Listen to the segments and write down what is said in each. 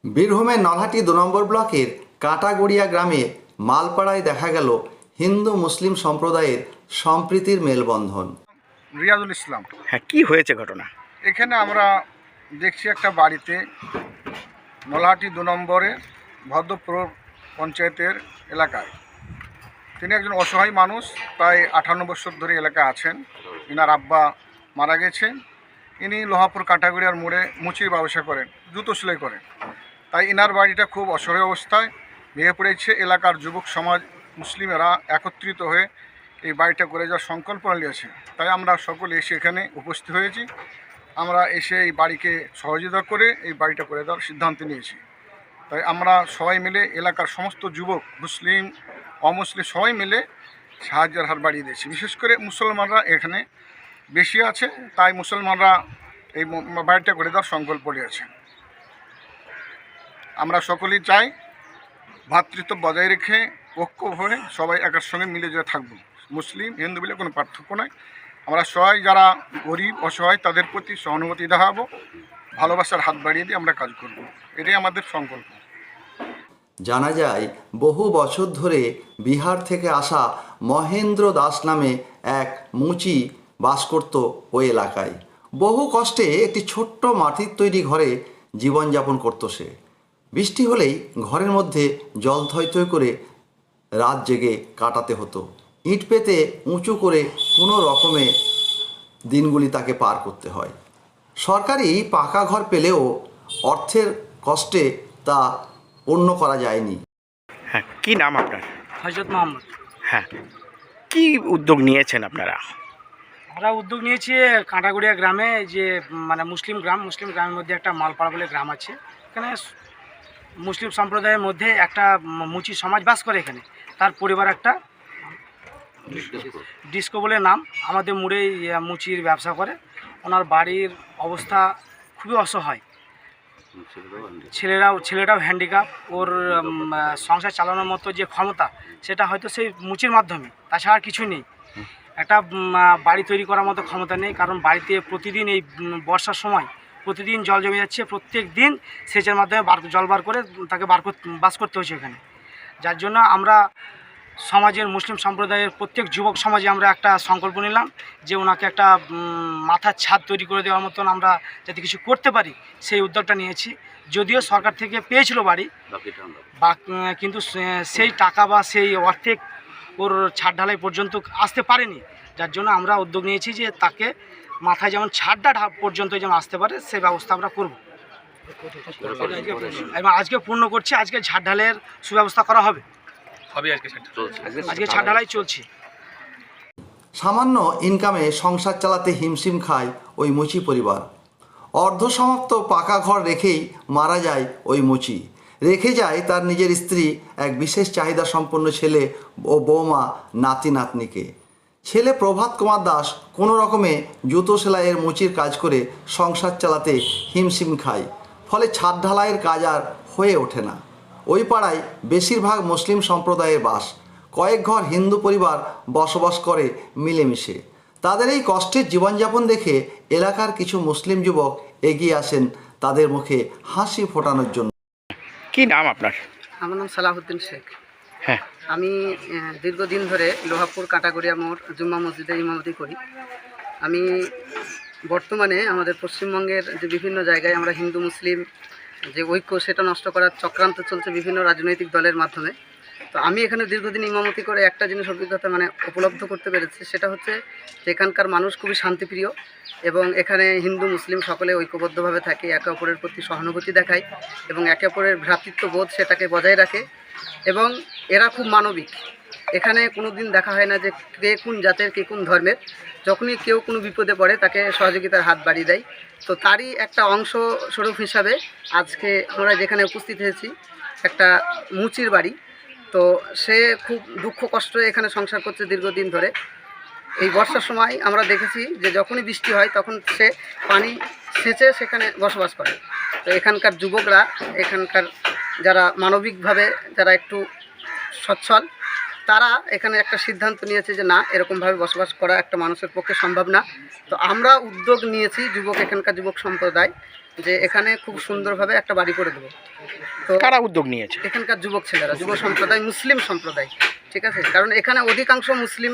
বীরভূমের নলহাটি ২ নম্বর ব্লকের কাঁটাগড়িয়া গ্রামে মালপাড়ায় দেখা গেল হিন্দু মুসলিম সম্প্রদায়ের সম্প্রীতির মেলবন্ধন। রিয়াজুল ইসলাম। হ্যাঁ, কি হয়েছে ঘটনা? এখানে আমরা দেখছি একটা বাড়িতে নলহাটি ২ নম্বরে ভদ্রপুর পঞ্চায়েতের এলাকায় তিনি একজন অসহায় মানুষ, প্রায় ৫৮ বছর ধরে এলাকায় আছেন। ইনার আব্বা মারা গেছেন। ইনি লোহাপুর কাঁটাগড়িয়ার মোড়ে মুচির ব্যবসা করেন, জুতো সেলাই করেন। তাই ইনার বাড়িটা খুব অসহায় অবস্থায় ভেঙে পড়েছে। এলাকার যুবক সমাজ মুসলিমেরা একত্রিত হয়ে এই বাড়িটা করে যাওয়ার সংকল্প নিয়েছে। তাই আমরা সকলে এসে এখানে উপস্থিত হয়েছি। আমরা এসে এই বাড়িকে সহযোগিতা করে এই বাড়িটা করে দেওয়ার সিদ্ধান্ত নিয়েছি। তাই আমরা সবাই মিলে এলাকার সমস্ত যুবক, মুসলিম অমুসলিম সবাই মিলে সাহায্যের হাত বাড়িয়ে দিয়েছি। বিশেষ করে মুসলমানরা এখানে বেশি আছে, তাই মুসলমানরা এই বাড়িটা করে দেওয়ার সংকল্প নিয়েছে। আমরা সকলেই চাই ভ্রাতৃত্ব বজায় রেখে ঐক্য হয়ে সবাই একের সঙ্গে মিলে যে থাকবো। মুসলিম হিন্দু বলে কোনো পার্থক্য নয়। আমরা সবাই যারা গরিব অসহায় তাদের প্রতি সহানুভূতি দেখাবো, ভালোবাসার হাত বাড়িয়ে দিয়ে আমরা কাজ করব। এটাই আমাদের সংকল্প। জানা যায় বহু বছর ধরে বিহার থেকে আসা মহেন্দ্র দাস নামে এক মুচি বাস করত ওই এলাকায়। বহু কষ্টে একটি ছোট্ট মাটির তৈরি ঘরে জীবনযাপন করত সে। বৃষ্টি হলেই ঘরের মধ্যে জল থই থই করে রাত জেগে কাটাতে হতো। ইট পেতে উঁচু করে কোনো রকমে দিনগুলি তাকে পার করতে হয়। সরকারি পাকা ঘর পেলেও অর্থের কষ্টে তা পূর্ণ করা যায়নি। হ্যাঁ, কি নাম আপনার? হযরত মোহাম্মদ। হ্যাঁ, কি উদ্যোগ নিয়েছেন আপনারা? আমরা উদ্যোগ নিয়েছি কাঁটাগড়িয়া গ্রামে, যে মানে মুসলিম গ্রামের মধ্যে একটা মালপাড়া বলে গ্রাম আছে। এখানে মুসলিম সম্প্রদায়ের মধ্যে একটা মুচি সমাজ বাস করে। এখানে তার পরিবার একটা ডিস্কো বলে নাম, আমাদের মোড়ে মুচির ব্যবসা করে। ওনার বাড়ির অবস্থা খুবই অসহায়। ছেলেটাও হ্যান্ডিক্যাপ। ওর সংসার চালানোর মতো যে ক্ষমতা সেটা হয়তো সেই মুচির মাধ্যমে, তাছাড়া আর কিছুই নেই। একটা বাড়ি তৈরি করার মতো ক্ষমতা নেই, কারণ বাড়িতে প্রতিদিন এই বর্ষার সময় প্রতিদিন জল জমে যাচ্ছে। প্রত্যেক দিন সেচের মাধ্যমে জল বার করে তাকে বাস করতে হচ্ছে এখানে। যার জন্য আমরা সমাজের মুসলিম সম্প্রদায়ের প্রত্যেক যুবক সমাজে আমরা একটা সংকল্প নিলাম যে ওনাকে একটা মাথার ছাদ তৈরি করে দেওয়ার মতন আমরা যাতে কিছু করতে পারি, সেই উদ্যোগটা নিয়েছি। যদিও সরকার থেকে পেয়েছিল বাড়ি, কিন্তু সেই টাকা বা সেই অর্থে ওর ছাদ ঢালাই পর্যন্ত আসতে পারেনি। যার জন্য আমরা উদ্যোগ নিয়েছি যে তাকে মাথায় যেমন ছাদটা পর্যন্ত যেমন আসতে পারে সেই ব্যবস্থা আমরা করব এবং আজকে পূর্ণ করছি। আজকে ছাদ ঢালাইয়ের সুব্যবস্থা করা হবে। আজকে ছাদ ঢালাই চলছে। সামান্য ইনকামে সংসার চালাতে হিমশিম খায় ওই মুচি পরিবার। অর্ধসমাপ্ত পাকা ঘর রেখেই মারা যায় ওই মুচি। রেখে যায় তার নিজের স্ত্রী, এক বিশেষ চাহিদা সম্পন্ন ছেলে ও বৌমা, নাতি নাতনিকে। ছেলে প্রভাত কুমার দাস কোনো রকমে জুতো সেলাইয়ের মুচির কাজ করে সংসার চালাতে হিমশিম খায়। ফলে ছাদ ঢালাইয়ের কাজ আর হয়ে ওঠে না। ওই পাড়ায় বেশিরভাগ মুসলিম সম্প্রদায়ের বাস। কয়েক ঘর হিন্দু পরিবার বসবাস করে মিলেমিশে। তাদের এই কষ্টের জীবনযাপন দেখে এলাকার কিছু মুসলিম যুবক এগিয়ে আসেন তাদের মুখে হাসি ফোটানোর জন্য। কি নাম আপনার? আমার নাম সালাহুদ্দিন শেখ। হ্যাঁ, আমি দীর্ঘদিন ধরে লোহাপুর কাঁটাগড়িয়া মোড় জুম্মা মসজিদে ইমামতি করি। আমি বর্তমানে আমাদের পশ্চিমবঙ্গের যে বিভিন্ন জায়গায় আমরা হিন্দু মুসলিম যে ঐক্য সেটা নষ্ট করার চক্রান্ত চলছে বিভিন্ন রাজনৈতিক দলের মাধ্যমে। তো আমি এখানে দীর্ঘদিন ইমামতি করে একটা জিনিস অভিজ্ঞতা উপলব্ধ করতে পেরেছি, সেটা হচ্ছে যে এখানকার মানুষ খুবই শান্তিপ্রিয় এবং এখানে হিন্দু মুসলিম সকলে ঐক্যবদ্ধভাবে থাকে, একে অপরের প্রতি সহানুভূতি দেখায় এবং একে অপরের ভ্রাতৃত্ববোধ সেটাকে বজায় রাখে এবং এরা খুব মানবিক। এখানে কোনো দিন দেখা হয় না যে কে কোন জাতের কে কোন ধর্মের। যখনই কেউ কোনো বিপদে পড়ে তাকে সহযোগিতার হাত বাড়িয়ে দেয়। তো তারই একটা অংশ স্বরূপ হিসাবে আজকে আমরা যেখানে উপস্থিত হয়েছি একটা মুচির বাড়ি। তো সে খুব দুঃখ কষ্ট এখানে সংসার করছে দীর্ঘদিন ধরে। এই বর্ষার সময় আমরা দেখেছি যে যখনই বৃষ্টি হয় তখন সে পানি সেচে সেখানে বসবাস করে। তো এখানকার যুবকরা, এখানকার যারা মানবিকভাবে যারা একটু সচ্ছল, তারা এখানে একটা সিদ্ধান্ত নিয়েছে যে না, এরকমভাবে বসবাস করা একটা মানুষের পক্ষে সম্ভব না। তো আমরা উদ্যোগ নিয়েছি, এখানকার যুবক সম্প্রদায় যে এখানে খুব সুন্দরভাবে একটা বাড়ি করে দেবো। তো কারা উদ্যোগ নিয়েছে? এখানকার যুবক ছেলেরা, যুব সম্প্রদায়, মুসলিম সম্প্রদায়, ঠিক আছে, কারণ এখানে অধিকাংশ মুসলিম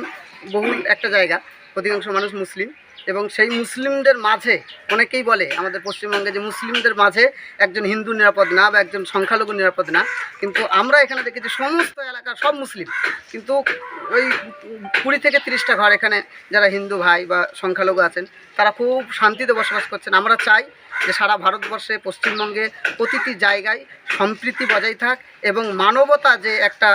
বহুল একটা জায়গা, অধিকাংশ মানুষ মুসলিম, এবং সেই মুসলিমদের মাঝে অনেকেই বলে আমাদের পশ্চিমবঙ্গে যে মুসলিমদের মাঝে একজন হিন্দু নিরাপদ না বা একজন সংখ্যালঘু নিরাপদ না, কিন্তু আমরা এখানে দেখেছি সমস্ত এলাকার সব মুসলিম, কিন্তু ওই 20 থেকে 30টা ঘর এখানে যারা হিন্দু ভাই বা সংখ্যালঘু আছেন তারা খুব শান্তিতে বসবাস করছেন। আমরা চাই যে সারা ভারতবর্ষে, পশ্চিমবঙ্গে প্রতিটি জায়গায় সম্প্রীতি বজায় থাক এবং মানবতা যে একটা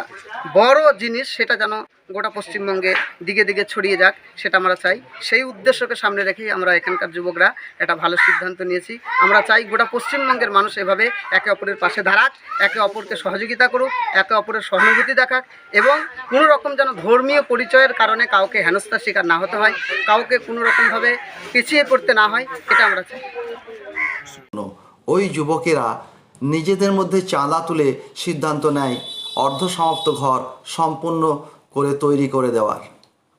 বড় জিনিস সেটা যেন গোটা পশ্চিমবঙ্গে দিকে দিকে ছড়িয়ে যাক, সেটা আমরা চাই। সেই উদ্দেশ্যকে সামনে রেখেই আমরা এখানকার যুবকরা একটা ভালো সিদ্ধান্ত নিয়েছি। আমরা চাই গোটা পশ্চিমবঙ্গের মানুষ এভাবে একে অপরের পাশে দাঁড়াক, একে অপরকে সহযোগিতা করুক, একে অপরের সহানুভূতি দেখাক, এবং কোনো রকম যেন ধর্মীয় পরিচয়ের কারণে কাউকে হেনস্থার শিকার না হতে হয়, কাউকে কোনো রকমভাবে পিছিয়ে পড়তে না হয়, এটা আমরা চাই। ওই যুবকেরা নিজেদের মধ্যে চাঁদা তুলে সিদ্ধান্ত নেয় অর্ধসমাপ্ত ঘর সম্পূর্ণ করে তৈরি করে দেওয়ার।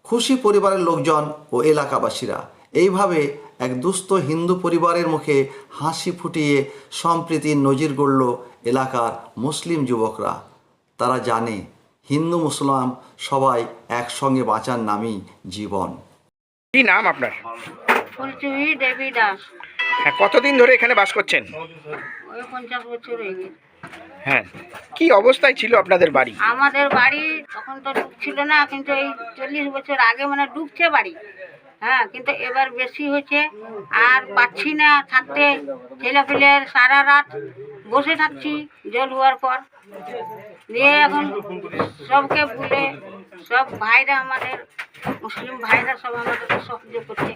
খুশি পরিবারের লোকজন ও এলাকাবাসীরা। এইভাবে এক দুস্থ হিন্দু পরিবারের মুখে হাসি ফুটিয়ে সম্প্রীতির নজির গড়ল এলাকার মুসলিম যুবকরা। তারা জানে হিন্দু মুসলমান সবাই একসঙ্গে বাঁচার নামই জীবন। কি নাম আপনার? ফুলচুরি দেবী দাস। হ্যাঁ, কতদিন ধরে এখানে বাস করছেন? ওই 50 বছর হয়ে গেছে। হ্যাঁ, কি অবস্থায় ছিল আপনাদের বাড়ি? আমাদের বাড়ি তখন তো ডুবছিল না, কিন্তু এই 40 বছর আগে মানে ডুবছে বাড়ি। হ্যাঁ, কিন্তু এবার বেশি হয়েছে, আর পাচ্ছি না থাকতে। ছেলেপিলের সারা রাত বসে থাকছি জল হওয়ার পর। দিয়ে এখন সবকে বলে সব ভাইরা, আমাদের মুসলিম ভাইরা সব আমাদেরকে সাহায্য করছে।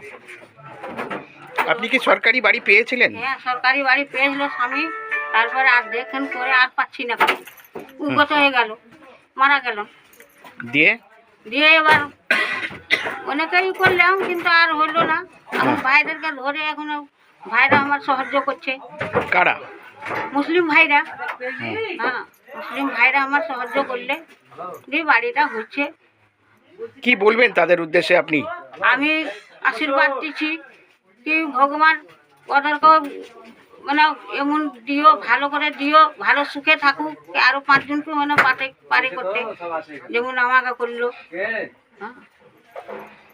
আপনি কি সরকারি বাড়ি পেয়েছিলেন? হ্যাঁ, সরকারি বাড়ি পেয়েছিল স্বামী, তারপরে আর দেখেন করে আর পাচ্ছি না, উগত হয়ে গেল, মারা গেল। দিয়ে দিয়ে এবার অনেকেই করলাম, কিন্তু আর হলো না। এখন ভাইদেরকে ধরে এখনো ভাইরা আমার সাহায্য করছে। কারা? মুসলিম ভাইরা। হ্যাঁ, মুসলিম ভাইরা আমার সাহায্য করলে দিয়ে বাড়িটা হচ্ছে। কি বলবেন তাদের উদ্দেশ্যে আপনি? আমি আশীর্বাদ দিচ্ছি কি ভগবান ওদেরকে মানে এমন দিও, ভালো করে দিও, ভালো সুখে থাকুক, আরো 5 জনকে মানে পারে করতে যেমন আমাকে করলো। হ্যাঁ,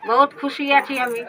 বহুত খুশি আছি আমি।